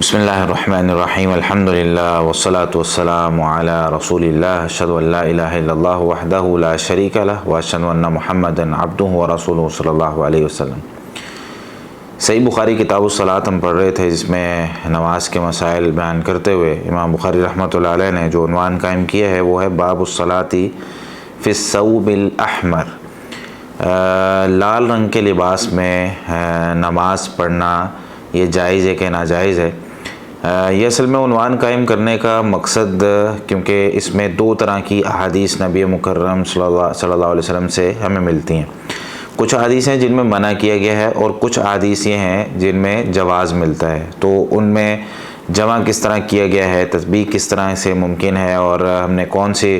بسم اللہ الرحمن الرحیم الحمدللہ والصلاة والسلام علی رسول اللہ اشہد ان لا الہ الا اللہ وحدہ لا شریک لہ واشہد ان محمدا عبدہ ورسولہ صلی اللہ علیہ وسلم۔ صحیح بخاری کتاب الصلاۃ ہم پڑھ رہے تھے، جس میں نماز کے مسائل بیان کرتے ہوئے امام بخاری رحمۃ اللہ علیہ نے جو عنوان قائم کیا ہے وہ ہے باب الصلاۃ فی الثوب الاحمر، لال رنگ کے لباس میں نماز پڑھنا یہ جائز ہے کہ ناجائز ہے۔ یہ اصل میں عنوان قائم کرنے کا مقصد، کیونکہ اس میں دو طرح کی احادیث نبی مکرم صلی اللہ علیہ وسلم سے ہمیں ملتی ہیں۔ کچھ احادیث ہیں جن میں منع کیا گیا ہے اور کچھ احادیث یہ ہیں جن میں جواز ملتا ہے، تو ان میں جمع کس طرح کیا گیا ہے، تطبیق کس طرح سے ممکن ہے، اور ہم نے کون سے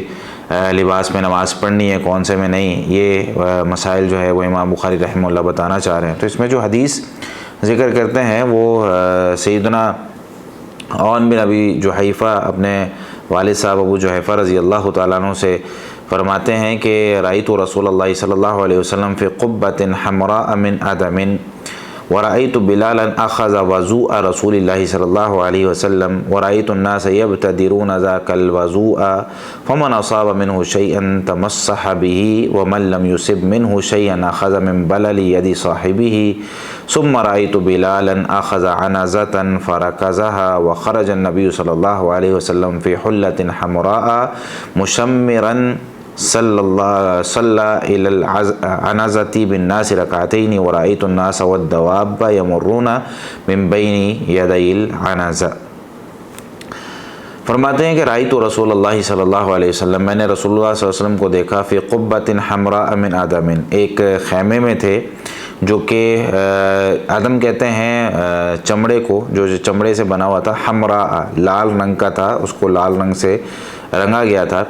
لباس میں نماز پڑھنی ہے کون سے میں نہیں، یہ مسائل جو ہے وہ امام بخاری رحمہ اللہ بتانا چاہ رہے ہیں۔ تو اس میں جو حدیث ذکر کرتے ہیں وہ سیدنا عون بن ابی جحیفہ اپنے والد صاحب ابو جحیفہ رضی اللہ تعالیٰ عنہ سے فرماتے ہیں کہ رأیت رسول اللہ صلی اللہ علیہ وسلم فی قبۃ حمراء من ادم ورأیت بلالا اخذ وضوء رسول اللہ صلی اللہ علیہ وسلم ورأیت الناس یبتدرون ذاک الوضوء فمن اصاب منہ شیئا تمسح به ومن لم یصب منہ شیئا اخذ من بلل ید صاحبہ ثم رأیت بلالا اخذ عنزة فرکزها وخرج النبی صلی اللہ علیہ وسلم فی حلة حمراء مشمرا صلی إلى العنزة بالناس رکعتین ورأیت الناس والدواب یمرون من بین یدی العنزة۔ فرماتے ہیں کہ رأیت رسول اللہ صلی اللہ علیہ وسلم، میں نے رسول اللہ صلی اللہ علیہ وسلم کو دیکھا فی قبۃ حمراء من آدم، ایک خیمے میں تھے جو کہ آدم کہتے ہیں چمڑے کو، جو چمڑے سے بنا ہوا تھا، حمراء لال رنگ کا تھا، اس کو لال رنگ سے رنگا گیا تھا۔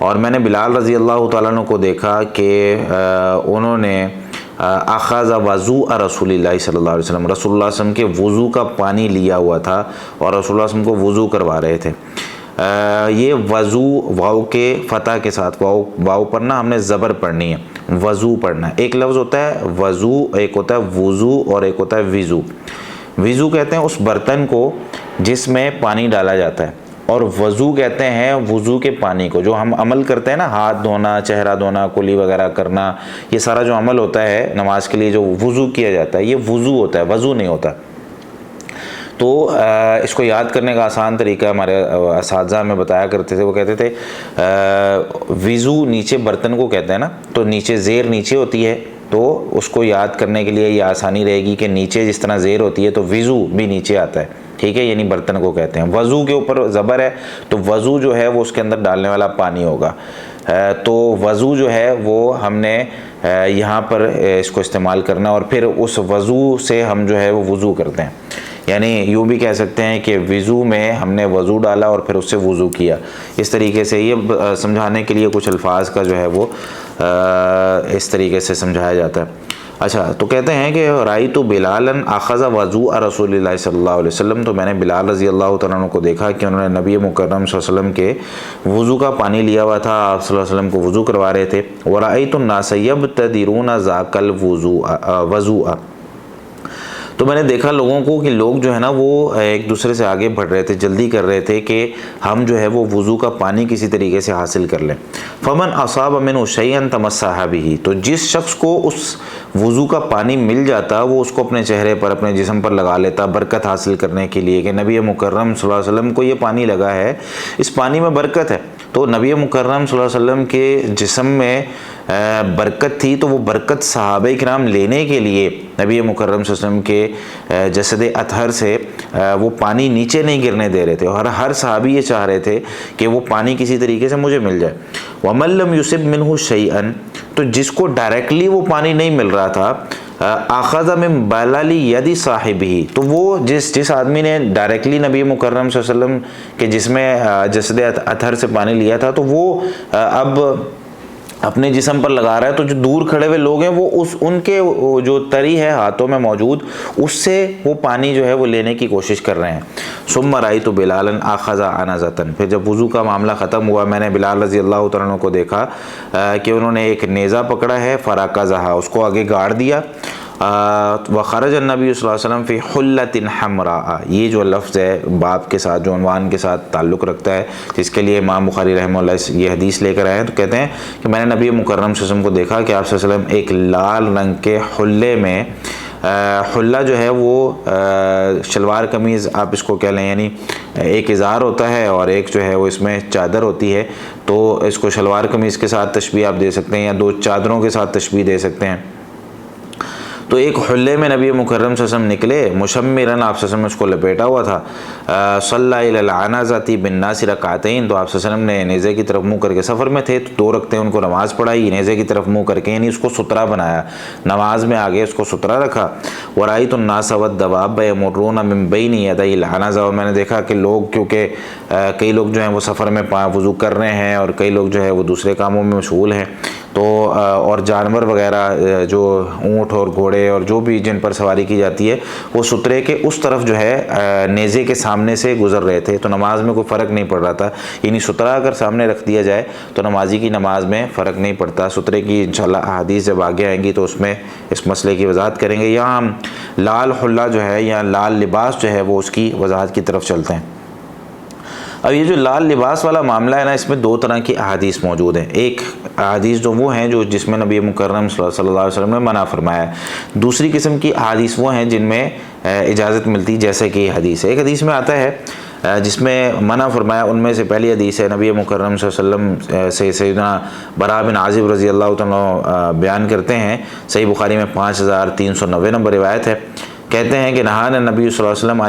اور میں نے بلال رضی اللہ تعالیٰ عنہ کو دیکھا کہ انہوں نے اخذ وضوء رسول اللہ صلی اللہ علیہ وسلم، رسول اللہ علیہ وسلم کے وضو کا پانی لیا ہوا تھا اور رسول اللہ علیہ وسلم کو وضو کروا رہے تھے۔ یہ وضو واو کے فتح کے ساتھ، واو پر نا ہم نے زبر پڑھنی ہے، وضو پڑھنا ہے۔ ایک لفظ ہوتا ہے وضو، ایک ہوتا ہے وضو اور ایک ہوتا ہے وضو۔ وضو کہتے ہیں اس برتن کو جس میں پانی ڈالا جاتا ہے، اور وضو کہتے ہیں وضو کے پانی کو، جو ہم عمل کرتے ہیں نا، ہاتھ دھونا، چہرہ دھونا، کلی وغیرہ کرنا، یہ سارا جو عمل ہوتا ہے نماز کے لیے جو وضو کیا جاتا ہے، یہ وضو ہوتا ہے، وضو نہیں ہوتا۔ تو اس کو یاد کرنے کا آسان طریقہ ہمارے اساتذہ میں بتایا کرتے تھے، وہ کہتے تھے وضو نیچے برتن کو کہتے ہیں نا، تو نیچے زیر نیچے ہوتی ہے، تو اس کو یاد کرنے کے لیے یہ آسانی رہے گی کہ نیچے جس طرح زیر ہوتی ہے تو وضو بھی نیچے آتا ہے، ٹھیک ہے، یعنی برتن کو کہتے ہیں۔ وضو کے اوپر زبر ہے تو وضو جو ہے وہ اس کے اندر ڈالنے والا پانی ہوگا، تو وضو جو ہے وہ ہم نے یہاں پر اس کو استعمال کرنا، اور پھر اس وضو سے ہم جو ہے وہ وضو کرتے ہیں، یعنی یوں بھی کہہ سکتے ہیں کہ وضو میں ہم نے وضو ڈالا اور پھر اس سے وضو کیا۔ اس طریقے سے یہ سمجھانے کے لیے کچھ الفاظ کا جو ہے وہ اس طریقے سے سمجھایا جاتا ہے۔ اچھا، تو کہتے ہیں کہ رأیت بلالا اخذ وضوء رسول اللہ صلی اللہ علیہ وسلم، تو میں نے بلال رضی اللہ تعالیٰ عنہ کو دیکھا کہ انہوں نے نبی مکرم صلی اللہ علیہ وسلم کے وضو کا پانی لیا ہوا تھا، آپ صلی اللہ علیہ وسلم کو وضو کروا رہے تھے۔ ورأیت الناس یبتدرون ذاک الوضوء، تو میں نے دیکھا لوگوں کو کہ لوگ جو ہے نا وہ ایک دوسرے سے آگے بڑھ رہے تھے، جلدی کر رہے تھے کہ ہم جو ہے وہ وضو کا پانی کسی طریقے سے حاصل کر لیں۔ فمن اصاب منہ شیئا تمسح بہ، تو جس شخص کو اس وضو کا پانی مل جاتا وہ اس کو اپنے چہرے پر، اپنے جسم پر لگا لیتا، برکت حاصل کرنے کے لیے کہ نبی مکرم صلی اللہ علیہ وسلم کو یہ پانی لگا ہے، اس پانی میں برکت ہے۔ تو نبی مکرم صلی اللہ علیہ وسلم کے جسم میں برکت تھی، تو وہ برکت صحابہ کرام لینے کے لیے نبی مکرم صلی اللہ علیہ وسلم کے جسد اطہر سے وہ پانی نیچے نہیں گرنے دے رہے تھے، اور ہر صحابی یہ چاہ رہے تھے کہ وہ پانی کسی طریقے سے مجھے مل جائے۔ وَمَن لَّمْ يُصِبْ مِنْهُ شَيْئًا، تو جس کو ڈائریکٹلی وہ پانی نہیں مل رہا تھا، اخذ من بلل ید صاحبہ، تو وہ جس آدمی نے ڈائریکٹلی نبی مکرم صلی اللہ علیہ وسلم کے جس میں جسد اطہر سے پانی لیا تھا، تو وہ اب اپنے جسم پر لگا رہا ہے، تو جو دور کھڑے ہوئے لوگ ہیں وہ ان کے جو تری ہے ہاتھوں میں موجود، اس سے وہ پانی جو ہے وہ لینے کی کوشش کر رہے ہیں۔ ثم رأیت بلالا اخذ عنزة، پھر جب وضو کا معاملہ ختم ہوا میں نے بلال رضی اللہ تعالیٰ عنہ کو دیکھا کہ انہوں نے ایک نیزہ پکڑا ہے، فرکزها، اس کو آگے گاڑ دیا، وخرج النبی صلی اللہ علیہ وسلم فی حلۃ حمراء، یہ جو لفظ ہے باب کے ساتھ جو عنوان کے ساتھ تعلق رکھتا ہے، جس کے لیے امام بخاری رحمہ اللہ یہ حدیث لے کر آئے ہیں، تو کہتے ہیں کہ میں نے نبی مکرم صلی اللہ علیہ وسلم کو دیکھا کہ آپ صلی اللہ علیہ وسلم ایک لال رنگ کے حلے میں، حلہ جو ہے وہ شلوار قمیض آپ اس کو کہہ لیں، یعنی ایک ازار ہوتا ہے اور ایک جو ہے وہ اس میں چادر ہوتی ہے، تو اس کو شلوار قمیض کے ساتھ تشبیہ آپ دے سکتے ہیں یا دو چادروں کے ساتھ تشبیہ دے سکتے ہیں۔ تو ایک حلے میں نبی مکرم صلی اللہ علیہ وسلم نکلے، مشمرن، آپ صلی اللہ علیہ وسلم اس کو لپیٹا ہوا تھا، صلی الی العنزۃ بالناس رکعتین، تو آپ صلی اللہ علیہ وسلم نے نیزے کی طرف منہ کر کے، سفر میں تھے تو 2 رکعتیں ان کو نماز پڑھائی نیزے کی طرف منہ کر کے، یعنی اس کو سترا بنایا، نماز میں آگے اس کو سترا رکھا۔ ورأیت الناس والدواب یمرون من بین یدی العنزۃ، اور میں نے دیکھا کہ لوگ، کیونکہ کئی لوگ جو ہیں وہ سفر میں وضو کر رہے ہیں اور کئی لوگ جو ہے وہ دوسرے کاموں میں مشغول ہیں، تو اور جانور وغیرہ جو اونٹ اور گھوڑے اور جو بھی جن پر سواری کی جاتی ہے وہ سترے کے اس طرف جو ہے نیزے کے سامنے سے گزر رہے تھے، تو نماز میں کوئی فرق نہیں پڑ رہا تھا، یعنی سترہ اگر سامنے رکھ دیا جائے تو نمازی کی نماز میں فرق نہیں پڑتا۔ سترے کی انشاءاللہ احادیث جب آگے آئیں گی تو اس میں اس مسئلے کی وضاحت کریں گے۔ یہاں ہم لال حلہ جو ہے یا لال لباس جو ہے وہ اس کی وضاحت کی طرف چلتے ہیں۔ اب یہ جو لال لباس والا معاملہ ہے نا، اس میں 2 طرح کی احادیث موجود ہیں۔ ایک احادیث جو وہ ہیں جو جس میں نبی مکرم صلی اللہ علیہ وسلم نے منع فرمایا ہے، دوسری قسم کی احادیث وہ ہیں جن میں اجازت ملتی، جیسے کہ یہ حدیث ہے۔ ایک حدیث میں آتا ہے جس میں منع فرمایا، ان میں سے پہلی حدیث ہے نبی مکرم صلی اللہ علیہ وسلم سے سیدنا براء بن عازب رضی اللہ تعالیٰ بیان کرتے ہیں، صحیح بخاری میں 5390 نمبر روایت ہے، کہتے ہیں کہ نہانا نبی صلی اللہ علیہ وسلم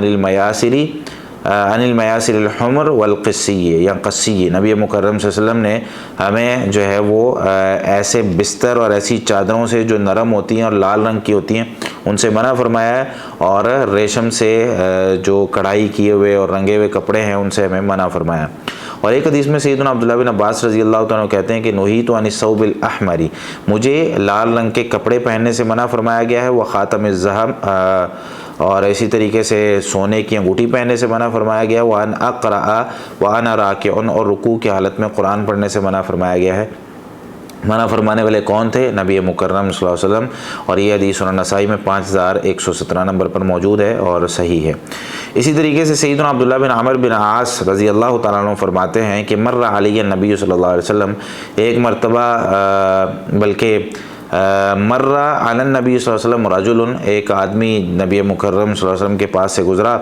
عن المیاسر الحمر والقصی یا قصی، نبی مکرم صلی اللہ علیہ وسلم نے ہمیں جو ہے وہ ایسے بستر اور ایسی چادروں سے جو نرم ہوتی ہیں اور لال رنگ کی ہوتی ہیں ان سے منع فرمایا ہے، اور ریشم سے جو کڑھائی کیے ہوئے اور رنگے ہوئے کپڑے ہیں ان سے ہمیں منع فرمایا۔ اور ایک حدیث میں سیدنا عبداللہ بن عباس رضی اللہ تعالیٰ کہتے ہیں کہ نہیت عن الثوب الاحمر، مجھے لال رنگ کے کپڑے پہننے سے منع فرمایا گیا ہے، وخاتم الذهب، اور اسی طریقے سے سونے کی انگوٹھی پہننے سے منع فرمایا گیا، وان اقرأ وانا راکع، اور رکوع کی حالت میں قرآن پڑھنے سے منع فرمایا گیا ہے۔ منع فرمانے والے کون تھے؟ نبی مکرم صلی اللہ علیہ وسلم، اور یہ حدیث سنن نسائی میں 5117 نمبر پر موجود ہے اور صحیح ہے۔ اسی طریقے سے سیدنا عبداللہ بن عمر بن عاص رضی اللہ تعالیٰ عنہ فرماتے ہیں کہ مر علی النبی صلی اللہ علیہ وسلم، ایک مرتبہ بلکہ مرہ علی النبی صلی اللہ علیہ وسلم رجل، ایک آدمی نبی مکرم صلی اللہ علیہ وسلم کے پاس سے گزرا،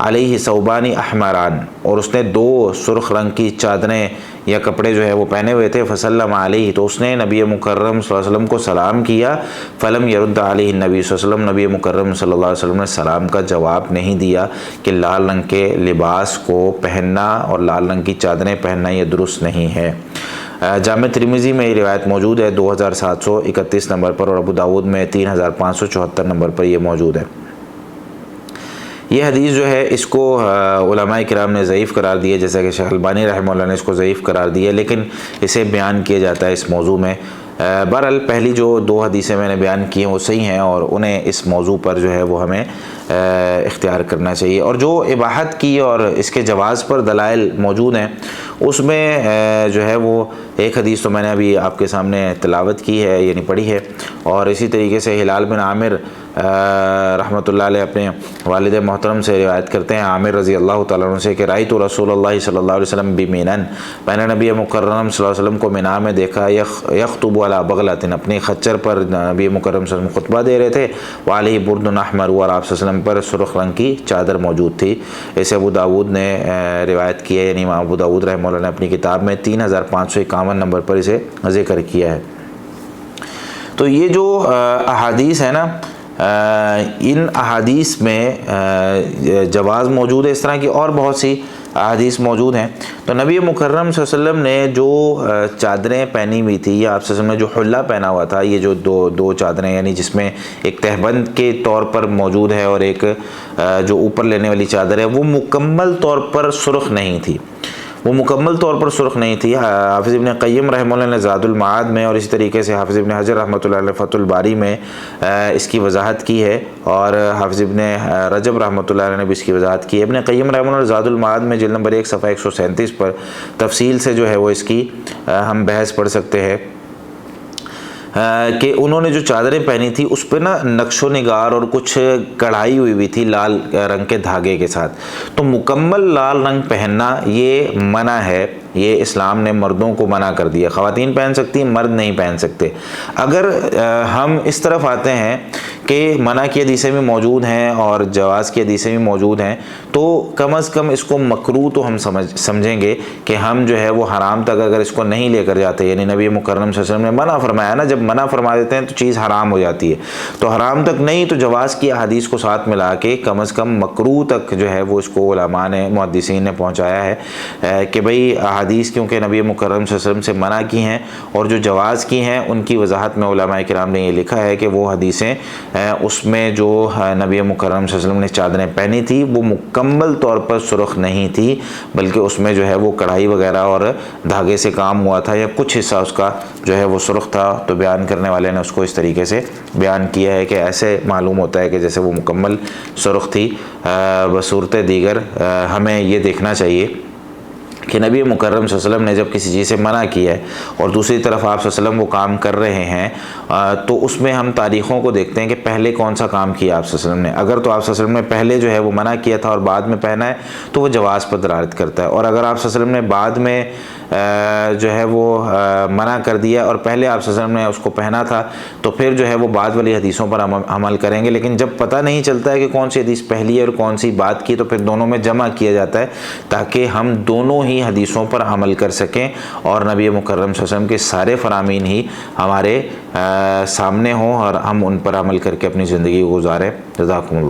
علیہ ثوبان احمران، اور اس نے 2 سرخ رنگ کی چادریں یا کپڑے جو ہے وہ پہنے ہوئے تھے، فسلم علیہ، تو اس نے نبی مکرم صلی اللہ علیہ وسلم کو سلام کیا، فلم یرد علیہ النبی صلی اللہ علیہ وسلم، نبی مکرم صلی اللہ علیہ وسلم نے سلام کا جواب نہیں دیا کہ لال رنگ کے لباس کو پہننا اور لال رنگ کی چادریں پہننا یہ درست نہیں ہے۔ جامع ترمذی میں یہ روایت موجود ہے 2731 نمبر پر، اور ابو داود میں 3574 نمبر پر یہ موجود ہے۔ یہ حدیث جو ہے اس کو علماء کرام نے ضعیف قرار دیا، جیسا کہ شیخ البانی رحمہ اللہ نے اس کو ضعیف قرار دیا، لیکن اسے بیان کیا جاتا ہے اس موضوع میں۔ بہرحال پہلی جو 2 حدیثیں میں نے بیان کی ہیں وہ صحیح ہیں، اور انہیں اس موضوع پر جو ہے وہ ہمیں اختیار کرنا چاہیے۔ اور جو اباحت کی اور اس کے جواز پر دلائل موجود ہیں اس میں جو ہے وہ ایک حدیث تو میں نے ابھی آپ کے سامنے تلاوت کی ہے، یعنی پڑھی ہے، اور اسی طریقے سے ہلال بن عامر رحمۃ اللہ علیہ اپنے والد محترم سے روایت کرتے ہیں، عامر رضی اللہ تعالیٰ عنہ سے، کہ رأیت رسول اللہ صلی اللہ علیہ وسلم بمنن، میں نے نبی مکرم صلی اللہ علیہ وسلم کو منا میں دیکھا، یخطب علی بغلۃ، اپنی خچر پر نبی مکرم صلی اللہ علیہ وسلم خطبہ دے رہے تھے، وعلیہ برد احمر، اور آپ صلی اللہ علیہ وسلم پر سرخ رنگ کی چادر موجود تھی۔ اسے ابو داود نے روایت کی ہے، یعنی امام ابو داود رحمہ اللہ نے اپنی کتاب میں 3551 نمبر پر اسے ذکر کیا ہے۔ تو یہ جو احادیث ہے نا، ان احادیث میں جواز موجود ہے، اس طرح کی اور بہت سی احادیث موجود ہیں۔ تو نبی مکرم صلی اللہ علیہ وسلم نے جو چادریں پہنی ہوئی تھی، یا آپ صلی اللہ علیہ وسلم نے جو حلہ پہنا ہوا تھا، یہ جو دو چادریں، یعنی جس میں ایک تہبند کے طور پر موجود ہے اور ایک جو اوپر لینے والی چادر ہے، وہ مکمل طور پر سرخ نہیں تھی، حافظ ابن قیم رحمہ اللہ نے زاد المعاد میں، اور اسی طریقے سے حافظ ابن حجر رحمۃ اللہ علیہ فتح الباری میں اس کی وضاحت کی ہے، اور حافظ ابن رجب رحمۃ اللہ علیہ نے بھی اس کی وضاحت کی ہے۔ ابن قیم رحمہ اللہ زاد المعاد میں جلد نمبر 1 صفحہ 137 پر تفصیل سے جو ہے وہ اس کی ہم بحث پڑھ سکتے ہیں۔ کہ انہوں نے جو چادریں پہنی تھی اس پہ نا نقش و نگار اور کچھ کڑھائی ہوئی تھی لال رنگ کے دھاگے کے ساتھ. تو مکمل لال رنگ پہننا یہ منع ہے، یہ اسلام نے مردوں کو منع کر دیا. خواتین پہن سکتی ہیں، مرد نہیں پہن سکتے. اگر ہم اس طرف آتے ہیں کہ منع کی حدیثیں بھی موجود ہیں اور جواز کی حدیثیں بھی موجود ہیں، تو کم از کم اس کو مکروہ تو ہم سمجھیں گے کہ ہم جو ہے وہ حرام تک اگر اس کو نہیں لے کر جاتے، یعنی نبی مکرم صلی اللہ علیہ وسلم نے منع فرمایا نا، جب منع فرما دیتے ہیں تو چیز حرام ہو جاتی ہے. تو حرام تک نہیں تو جواز کی احادیث کو ساتھ ملا کے کم از کم مکروہ تک جو ہے وہ اس کو علماء نے، محدثین نے پہنچایا ہے کہ بھئی احادیث کیونکہ نبی مکرم صلی اللہ علیہ وسلم سے منع کی ہیں اور جو جواز کی ہیں ان کی وضاحت میں علماء کرام نے یہ لکھا ہے کہ وہ حدیثیں اس میں جو نبی مکرم صلی اللہ علیہ وسلم نے چادریں پہنی تھی وہ مکمل طور پر سرخ نہیں تھی، بلکہ اس میں جو ہے وہ کڑھائی وغیرہ اور دھاگے سے کام ہوا تھا، یا کچھ حصہ اس کا جو ہے وہ سرخ تھا. تو بیان کرنے والے نے اس کو اس طریقے سے بیان کیا ہے کہ ایسے معلوم ہوتا ہے کہ جیسے وہ مکمل سرخ تھی. بصورت دیگر ہمیں یہ دیکھنا چاہیے کہ نبی مکرم صلی اللہ علیہ وسلم نے جب کسی چیز سے منع کیا ہے اور دوسری طرف آپ صلی اللہ علیہ وسلم وہ کام کر رہے ہیں، تو اس میں ہم تاریخوں کو دیکھتے ہیں کہ پہلے کون سا کام کیا آپ صلی اللہ علیہ وسلم نے. اگر تو آپ صلی اللہ علیہ وسلم نے پہلے جو ہے وہ منع کیا تھا اور بعد میں پہنا ہے تو وہ جواز پر دلالت کرتا ہے، اور اگر آپ صلی اللہ علیہ وسلم نے بعد میں جو ہے وہ منع کر دیا اور پہلے آپ صلی اللہ علیہ وسلم نے اس کو پہنا تھا تو پھر جو ہے وہ بعد والی حدیثوں پر عمل کریں گے. لیکن جب پتہ نہیں چلتا ہے کہ کون سی حدیث پہلی ہے اور کون سی بعد کی، تو پھر دونوں میں جمع کیا جاتا ہے تاکہ ہم دونوں ہی حدیثوں پر عمل کر سکیں اور نبی مکرم صلی اللہ علیہ وسلم کے سارے فرامین ہی ہمارے سامنے ہوں اور ہم ان پر عمل کر کے اپنی زندگی کو گزاریں. جزاکم اللہ.